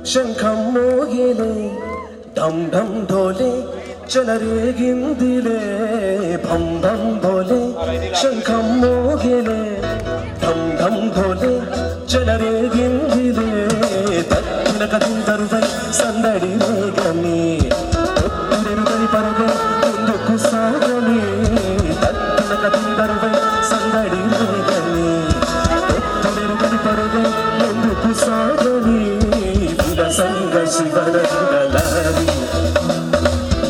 శంఖం మోగిలే ఢం ఢం ఢోలే చెలరేగిందిలే భం భం భోలే శంఖం మోగిలే ఢం ఢం ఢోలే చెలరేగిందిలే తత్తున కదిందరువై సందడి రేగని ఒత్తిరెరుగై పరుగై ముందుకు సాగని తత్తున కదిందరువై సందడి రేగని ఒత్తిరెరుగై పరుగై ముందుకు సాగని విలసంగ శివరంగలారి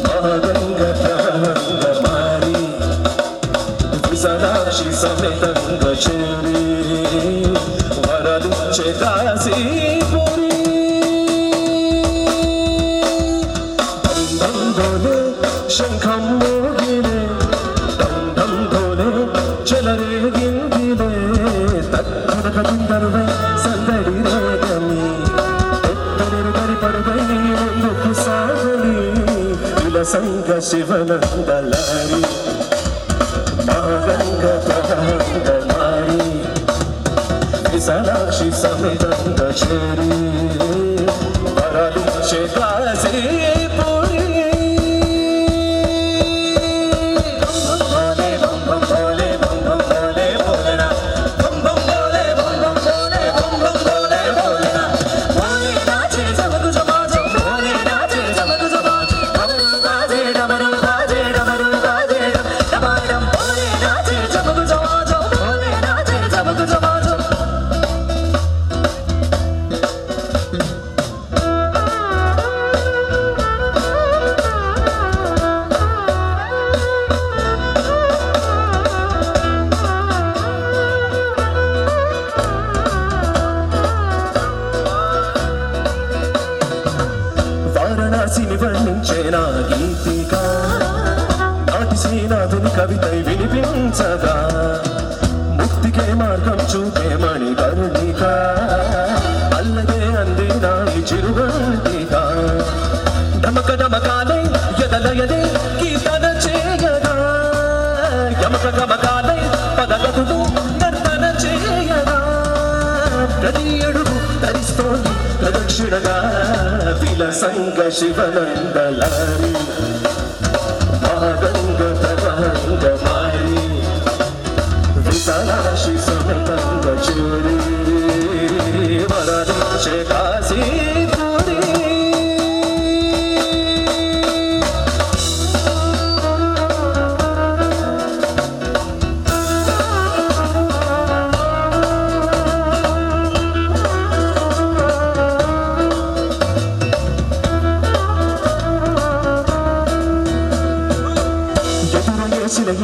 మహగంగ ప్రహంగ మారి విశాలాక్షి సమేతంగ చేరి వరలుచ్చే కాశీపురి ఢం ఢం ఢోలే శంఖం మోగిలే ఢం ఢం ఢోలే చెలరేగిందిలే తత్తున కదిందరువై సందడి రేగని ఒత్తరెరుగని పరుగై ముందుకు సాగని విలసంగ శివనందలారి మహగంగ ప్రహంగ మారి విశాలాక్షి సమేతంగ చేరి వరలిచ్చే కాశీపురి వారణాసిని వర్ణించే నా గీతిక నాటి శ్రీనాథుని కవితై వినిపించగా ముక్తికే మార్గం చూపే మణికర్ణిక అల్లదే అంది నాయి చిరుగంటిక డమక డమకాలై ఎదలయదే కీర్తన చేయగా యమక గమకాలై పదగతులు నర్తన చేయగా ప్రతి అడుగు ధరిస్తోంది ప్రదక్షిణగా విలసంగ శివనందలారి మహగంగ ప్రహంగ మారి విశాలాక్షి సమేతంగ చేరి వరలిచ్చే కాశీపురి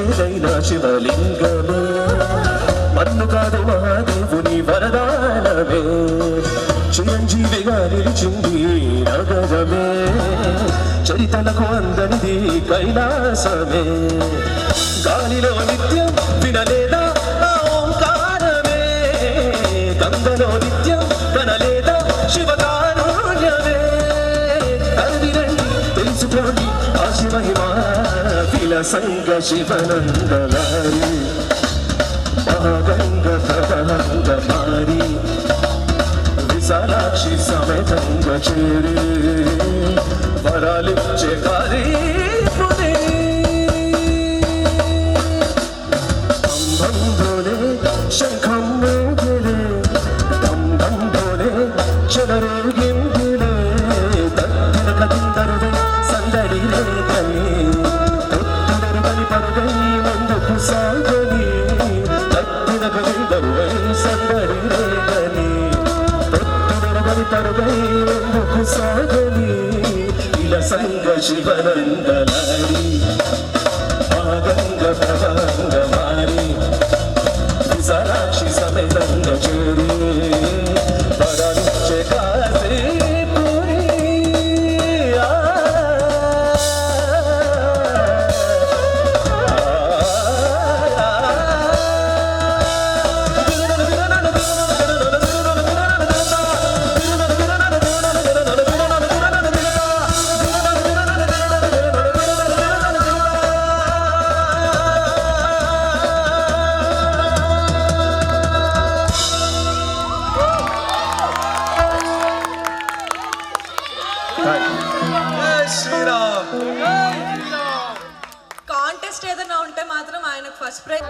ఏదైనా శివలింగమే మన్ను కాదు మహాదేవుని వరదానమే చిరంజీవిగా నిలిచింది నగరమే చరితలకు అందనిది కైలాసమే గాలిలో నిత్యం వినలేదా ఆ ఓంకారమే గంగలో నిత్యం కనలేదా శివకారుణ్యమే కదిరండి తెలుసుకోండి ఆ శివహిమా విలసంగ శివనందలారి మహగంగ ప్రహంగ మారి విశాలాక్షి సమేతంగ చేరి వరాలిచ్చే కాశీపురి ఢం ఢం ఢోలే శంఖం మోగిలే ఢం ఢం ఢోలే చెలరేగిందిలే తత్తున కదిందరువై సందడి రేగని ఒత్తిరెరుగని పరుగై ముందుకు సాగని తత్తున కదిందరువై సందడి రేగని ఒత్తిరెరుగని పరుగై ముందుకు సాగని విలసంగ శివనందలారి మహగంగ ప్రహంగ మారి విశాలాక్షి సమేతంగ చేరి వరలిచ్చే కాశీపురి శ్రీరామ్. కాంటెస్ట్ ఏదైనా ఉంటే మాత్రం ఆయనకు ఫస్ట్ ప్రైజ్.